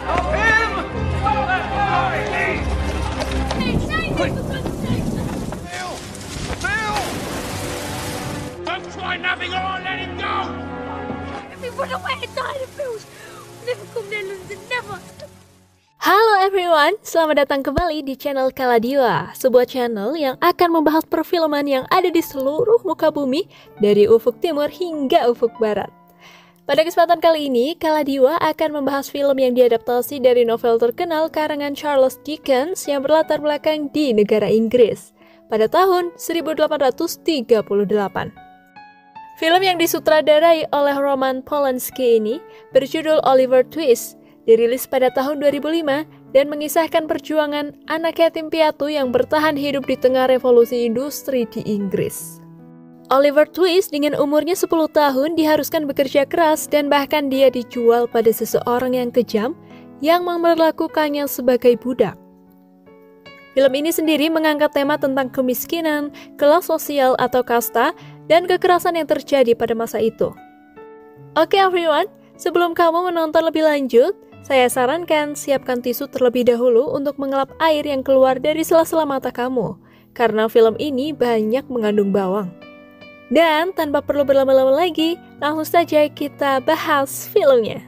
Stop him! Stop that boy! Phil! Phil! Don't try nothing or I'll let him go! Let me run away and die the Phils. Never come near London, never. Halo everyone, selamat datang kembali di channel Kaladiwa, sebuah channel yang akan membahas perfilman yang ada di seluruh muka bumi, dari ufuk timur hingga ufuk barat. Pada kesempatan kali ini, Kaladiwa akan membahas film yang diadaptasi dari novel terkenal karangan Charles Dickens yang berlatar belakang di negara Inggris pada tahun 1838. Film yang disutradarai oleh Roman Polanski ini berjudul Oliver Twist, dirilis pada tahun 2005 dan mengisahkan perjuangan anak yatim piatu yang bertahan hidup di tengah revolusi industri di Inggris. Oliver Twist dengan umurnya 10 tahun diharuskan bekerja keras dan bahkan dia dijual pada seseorang yang kejam yang memperlakukannya sebagai budak. Film ini sendiri mengangkat tema tentang kemiskinan, kelas sosial atau kasta, dan kekerasan yang terjadi pada masa itu. Oke everyone, sebelum kamu menonton lebih lanjut, saya sarankan siapkan tisu terlebih dahulu untuk mengelap air yang keluar dari sela-sela mata kamu, karena film ini banyak mengandung bawang. Dan tanpa perlu berlama-lama lagi, langsung saja kita bahas filmnya.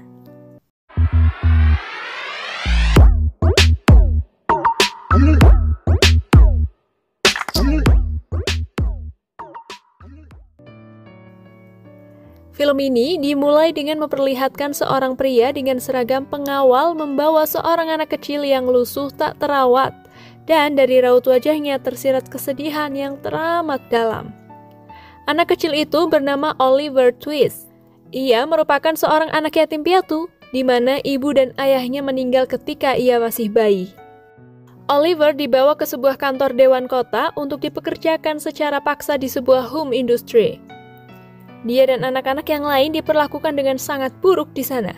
Film ini dimulai dengan memperlihatkan seorang pria dengan seragam pengawal membawa seorang anak kecil yang lusuh tak terawat, dan dari raut wajahnya tersirat kesedihan yang teramat dalam. Anak kecil itu bernama Oliver Twist. Ia merupakan seorang anak yatim piatu, di mana ibu dan ayahnya meninggal ketika ia masih bayi. Oliver dibawa ke sebuah kantor dewan kota untuk dipekerjakan secara paksa di sebuah home industry. Dia dan anak-anak yang lain diperlakukan dengan sangat buruk di sana.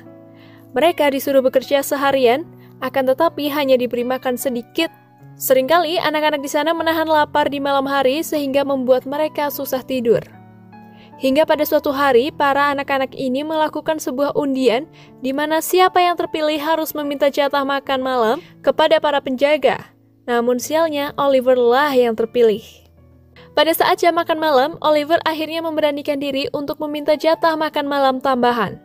Mereka disuruh bekerja seharian, akan tetapi hanya diberi makan sedikit. Seringkali anak-anak di sana menahan lapar di malam hari sehingga membuat mereka susah tidur. Hingga pada suatu hari, para anak-anak ini melakukan sebuah undian di mana siapa yang terpilih harus meminta jatah makan malam kepada para penjaga. Namun sialnya, Oliver lah yang terpilih. Pada saat jam makan malam, Oliver akhirnya memberanikan diri untuk meminta jatah makan malam tambahan.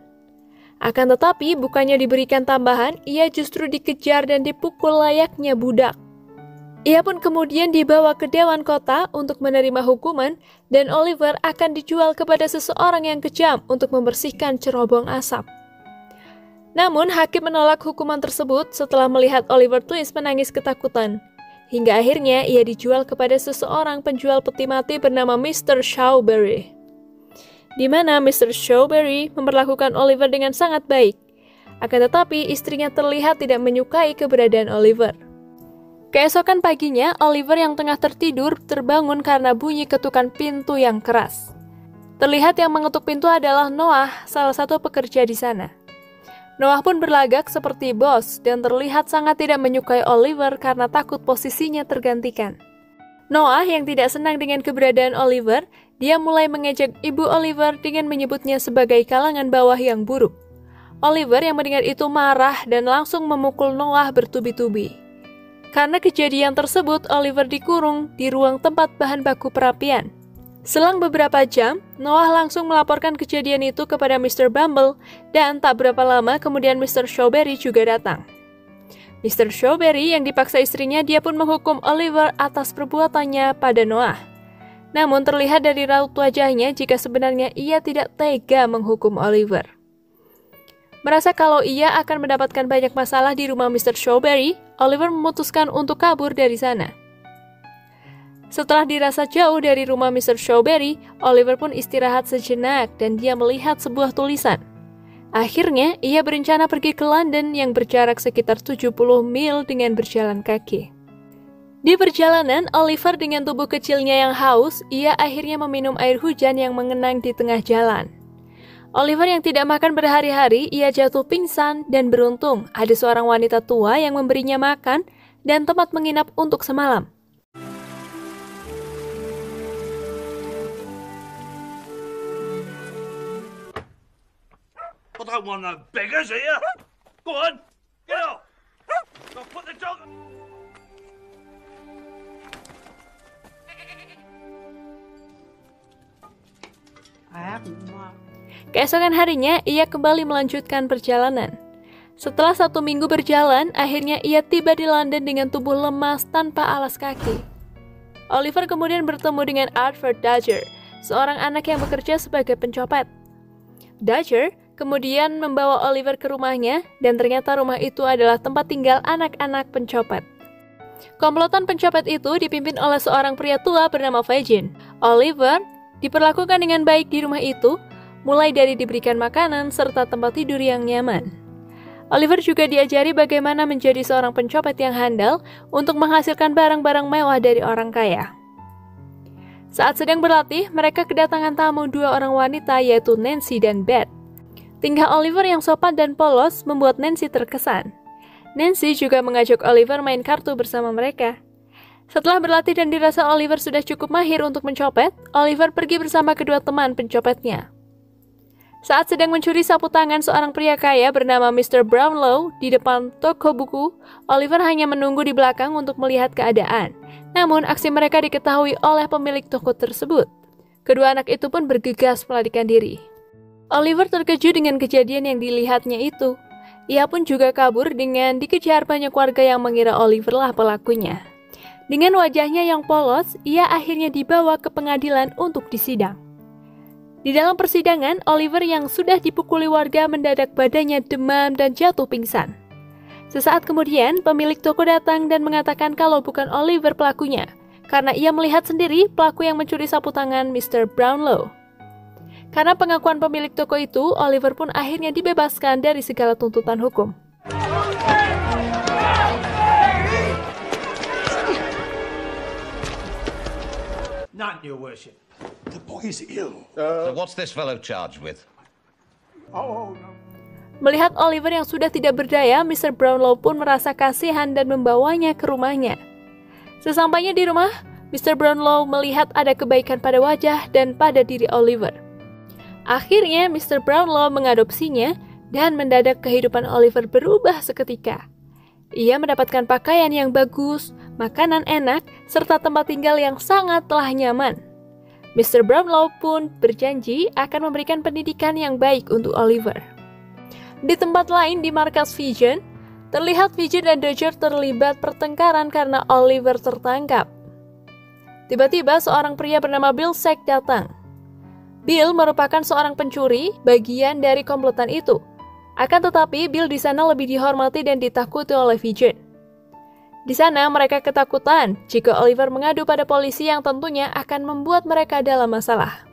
Akan tetapi, bukannya diberikan tambahan, ia justru dikejar dan dipukul layaknya budak. Ia pun kemudian dibawa ke dewan kota untuk menerima hukuman, dan Oliver akan dijual kepada seseorang yang kejam untuk membersihkan cerobong asap. Namun, hakim menolak hukuman tersebut setelah melihat Oliver Twist menangis ketakutan. Hingga akhirnya ia dijual kepada seseorang penjual peti mati bernama Mr. Shawberry. Di mana Mr. Shawberry memperlakukan Oliver dengan sangat baik. Akan tetapi istrinya terlihat tidak menyukai keberadaan Oliver. Keesokan paginya, Oliver yang tengah tertidur terbangun karena bunyi ketukan pintu yang keras. Terlihat yang mengetuk pintu adalah Noah, salah satu pekerja di sana. Noah pun berlagak seperti bos dan terlihat sangat tidak menyukai Oliver karena takut posisinya tergantikan. Noah yang tidak senang dengan keberadaan Oliver, dia mulai mengejek ibu Oliver dengan menyebutnya sebagai kalangan bawah yang buruk. Oliver yang mendengar itu marah dan langsung memukul Noah bertubi-tubi. Karena kejadian tersebut, Oliver dikurung di ruang tempat bahan baku perapian. Selang beberapa jam, Noah langsung melaporkan kejadian itu kepada Mr. Bumble, dan tak berapa lama kemudian Mr. Shawberry juga datang. Mr. Shawberry yang dipaksa istrinya, dia pun menghukum Oliver atas perbuatannya pada Noah. Namun terlihat dari raut wajahnya jika sebenarnya ia tidak tega menghukum Oliver. Merasa kalau ia akan mendapatkan banyak masalah di rumah Mr. Shawberry, Oliver memutuskan untuk kabur dari sana. Setelah dirasa jauh dari rumah Mr. Shawberry, Oliver pun istirahat sejenak dan dia melihat sebuah tulisan. Akhirnya, ia berencana pergi ke London yang berjarak sekitar 70 mil dengan berjalan kaki. Di perjalanan, Oliver dengan tubuh kecilnya yang haus, ia akhirnya meminum air hujan yang mengenang di tengah jalan. Oliver yang tidak makan berhari-hari, ia jatuh pingsan dan beruntung ada seorang wanita tua yang memberinya makan dan tempat menginap untuk semalam. I don't want no beggars here. Go on, Get off! I'll put the dog... Keesokan harinya, ia kembali melanjutkan perjalanan. Setelah 1 minggu berjalan, akhirnya ia tiba di London dengan tubuh lemas tanpa alas kaki. Oliver kemudian bertemu dengan Arthur Dodger, seorang anak yang bekerja sebagai pencopet. Dodger kemudian membawa Oliver ke rumahnya, dan ternyata rumah itu adalah tempat tinggal anak-anak pencopet. Komplotan pencopet itu dipimpin oleh seorang pria tua bernama Fagin. Oliver diperlakukan dengan baik di rumah itu, mulai dari diberikan makanan serta tempat tidur yang nyaman. Oliver juga diajari bagaimana menjadi seorang pencopet yang handal untuk menghasilkan barang-barang mewah dari orang kaya. Saat sedang berlatih, mereka kedatangan tamu 2 orang wanita, yaitu Nancy dan Beth. Tingkah Oliver yang sopan dan polos membuat Nancy terkesan. Nancy juga mengajak Oliver main kartu bersama mereka. Setelah berlatih dan dirasa Oliver sudah cukup mahir untuk mencopet, Oliver pergi bersama kedua teman pencopetnya. Saat sedang mencuri sapu tangan seorang pria kaya bernama Mr. Brownlow di depan toko buku, Oliver hanya menunggu di belakang untuk melihat keadaan. Namun, aksi mereka diketahui oleh pemilik toko tersebut. Kedua anak itu pun bergegas melarikan diri. Oliver terkejut dengan kejadian yang dilihatnya itu. Ia pun juga kabur dengan dikejar banyak warga yang mengira Oliver lah pelakunya. Dengan wajahnya yang polos, ia akhirnya dibawa ke pengadilan untuk disidang. Di dalam persidangan, Oliver yang sudah dipukuli warga mendadak badannya demam dan jatuh pingsan. Sesaat kemudian, pemilik toko datang dan mengatakan kalau bukan Oliver pelakunya, karena ia melihat sendiri pelaku yang mencuri sapu tangan Mr. Brownlow. Karena pengakuan pemilik toko itu, Oliver pun akhirnya dibebaskan dari segala tuntutan hukum. Not your worship. The boy is ill. So what's this fellow charged with? Oh, no. Melihat Oliver yang sudah tidak berdaya, Mr. Brownlow pun merasa kasihan dan membawanya ke rumahnya. Sesampainya di rumah, Mr. Brownlow melihat ada kebaikan pada wajah dan pada diri Oliver. Akhirnya, Mr. Brownlow mengadopsinya dan mendadak kehidupan Oliver berubah seketika. Ia mendapatkan pakaian yang bagus, makanan enak, serta tempat tinggal yang sangatlah nyaman. Mr. Brownlow pun berjanji akan memberikan pendidikan yang baik untuk Oliver. Di tempat lain di markas Fagin, terlihat Fagin dan Dodger terlibat pertengkaran karena Oliver tertangkap. Tiba-tiba seorang pria bernama Bill Sack datang. Bill merupakan seorang pencuri bagian dari komplotan itu. Akan tetapi, Bill di sana lebih dihormati dan ditakuti oleh Fagin. Di sana mereka ketakutan jika Oliver mengadu pada polisi yang tentunya akan membuat mereka dalam masalah.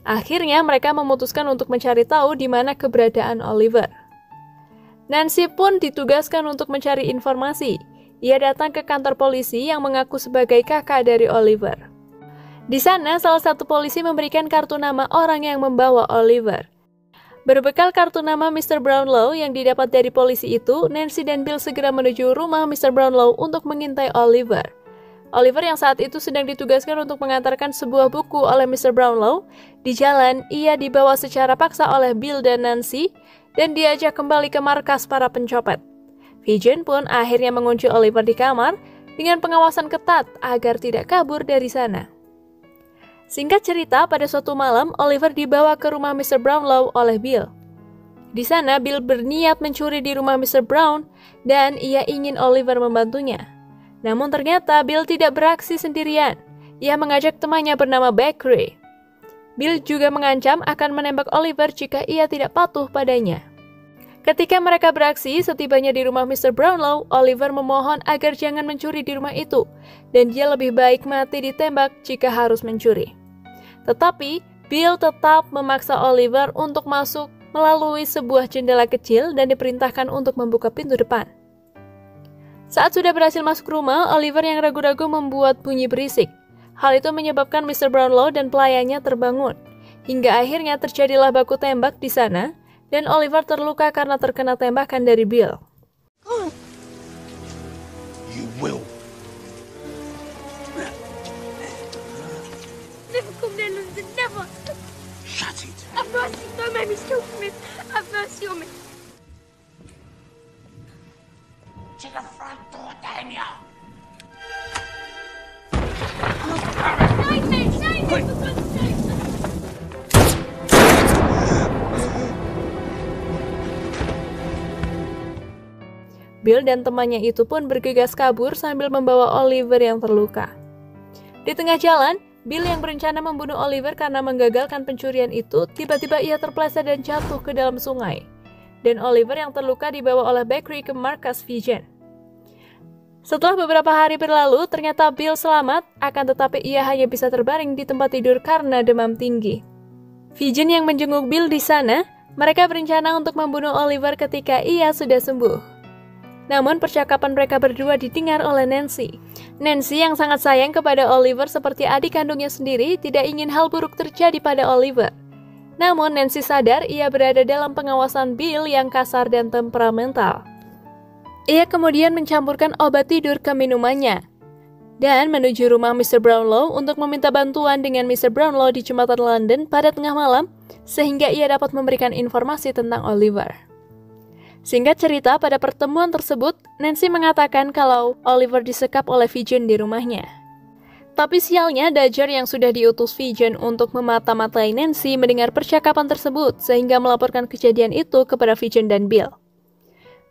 Akhirnya mereka memutuskan untuk mencari tahu di mana keberadaan Oliver. Nancy pun ditugaskan untuk mencari informasi. Ia datang ke kantor polisi yang mengaku sebagai kakak dari Oliver. Di sana salah satu polisi memberikan kartu nama orang yang membawa Oliver. Berbekal kartu nama Mr. Brownlow yang didapat dari polisi itu, Nancy dan Bill segera menuju rumah Mr. Brownlow untuk mengintai Oliver. Oliver yang saat itu sedang ditugaskan untuk mengantarkan sebuah buku oleh Mr. Brownlow. Di jalan, ia dibawa secara paksa oleh Bill dan Nancy dan diajak kembali ke markas para pencopet. Fagin pun akhirnya mengunci Oliver di kamar dengan pengawasan ketat agar tidak kabur dari sana. Singkat cerita, pada suatu malam, Oliver dibawa ke rumah Mr. Brownlow oleh Bill. Di sana, Bill berniat mencuri di rumah Mr. Brown, dan ia ingin Oliver membantunya. Namun ternyata Bill tidak beraksi sendirian. Ia mengajak temannya bernama Beckery. Bill juga mengancam akan menembak Oliver jika ia tidak patuh padanya. Ketika mereka beraksi, setibanya di rumah Mr. Brownlow, Oliver memohon agar jangan mencuri di rumah itu, dan dia lebih baik mati ditembak jika harus mencuri. Tetapi, Bill tetap memaksa Oliver untuk masuk melalui sebuah jendela kecil dan diperintahkan untuk membuka pintu depan. Saat sudah berhasil masuk rumah, Oliver yang ragu-ragu membuat bunyi berisik. Hal itu menyebabkan Mr. Brownlow dan pelayannya terbangun. Hingga akhirnya terjadilah baku tembak di sana, dan Oliver terluka karena terkena tembakan dari Bill. You will. Never come there, London, never. Shut it. Have mercy, don't make me stupid. Have mercy on me. Bill dan temannya itu pun bergegas kabur sambil membawa Oliver yang terluka. Di tengah jalan, Bill yang berencana membunuh Oliver karena menggagalkan pencurian itu, tiba-tiba ia terpeleset dan jatuh ke dalam sungai. Dan Oliver yang terluka dibawa oleh Bakri ke markas Vision. Setelah beberapa hari berlalu, ternyata Bill selamat, akan tetapi ia hanya bisa terbaring di tempat tidur karena demam tinggi. Vision yang menjenguk Bill di sana, mereka berencana untuk membunuh Oliver ketika ia sudah sembuh. Namun percakapan mereka berdua didengar oleh Nancy. Nancy yang sangat sayang kepada Oliver seperti adik kandungnya sendiri tidak ingin hal buruk terjadi pada Oliver. Namun Nancy sadar ia berada dalam pengawasan Bill yang kasar dan temperamental. Ia kemudian mencampurkan obat tidur ke minumannya dan menuju rumah Mr. Brownlow untuk meminta bantuan dengan Mr. Brownlow di jembatan London pada tengah malam sehingga ia dapat memberikan informasi tentang Oliver. Singkat cerita, pada pertemuan tersebut, Nancy mengatakan kalau Oliver disekap oleh Vision di rumahnya. Tapi sialnya, Dodger yang sudah diutus Vision untuk memata-matai Nancy mendengar percakapan tersebut sehingga melaporkan kejadian itu kepada Vision dan Bill.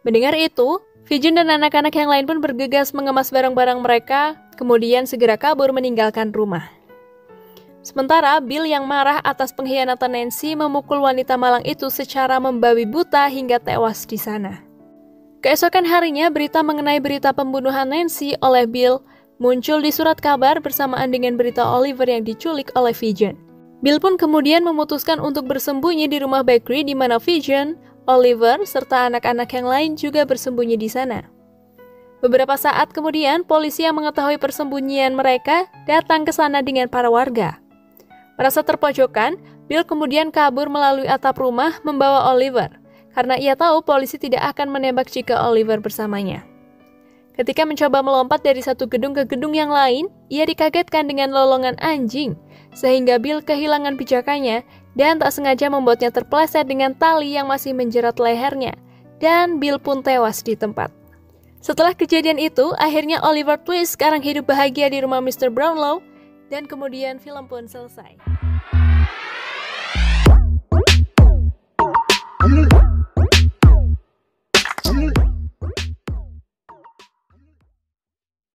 Mendengar itu, Vision dan anak-anak yang lain pun bergegas mengemas barang-barang mereka, kemudian segera kabur meninggalkan rumah. Sementara Bill yang marah atas pengkhianatan Nancy memukul wanita malang itu secara membabi buta hingga tewas di sana. Keesokan harinya, berita mengenai berita pembunuhan Nancy oleh Bill muncul di surat kabar bersamaan dengan berita Oliver yang diculik oleh Vision. Bill pun kemudian memutuskan untuk bersembunyi di rumah Bakri di mana Vision, Oliver, serta anak-anak yang lain juga bersembunyi di sana. Beberapa saat kemudian, polisi yang mengetahui persembunyian mereka datang ke sana dengan para warga. Merasa terpojokan, Bill kemudian kabur melalui atap rumah membawa Oliver, karena ia tahu polisi tidak akan menembak jika Oliver bersamanya. Ketika mencoba melompat dari satu gedung ke gedung yang lain, ia dikagetkan dengan lolongan anjing, sehingga Bill kehilangan pijakannya dan tak sengaja membuatnya terpeleset dengan tali yang masih menjerat lehernya, dan Bill pun tewas di tempat. Setelah kejadian itu, akhirnya Oliver Twist sekarang hidup bahagia di rumah Mr. Brownlow, dan kemudian film pun selesai.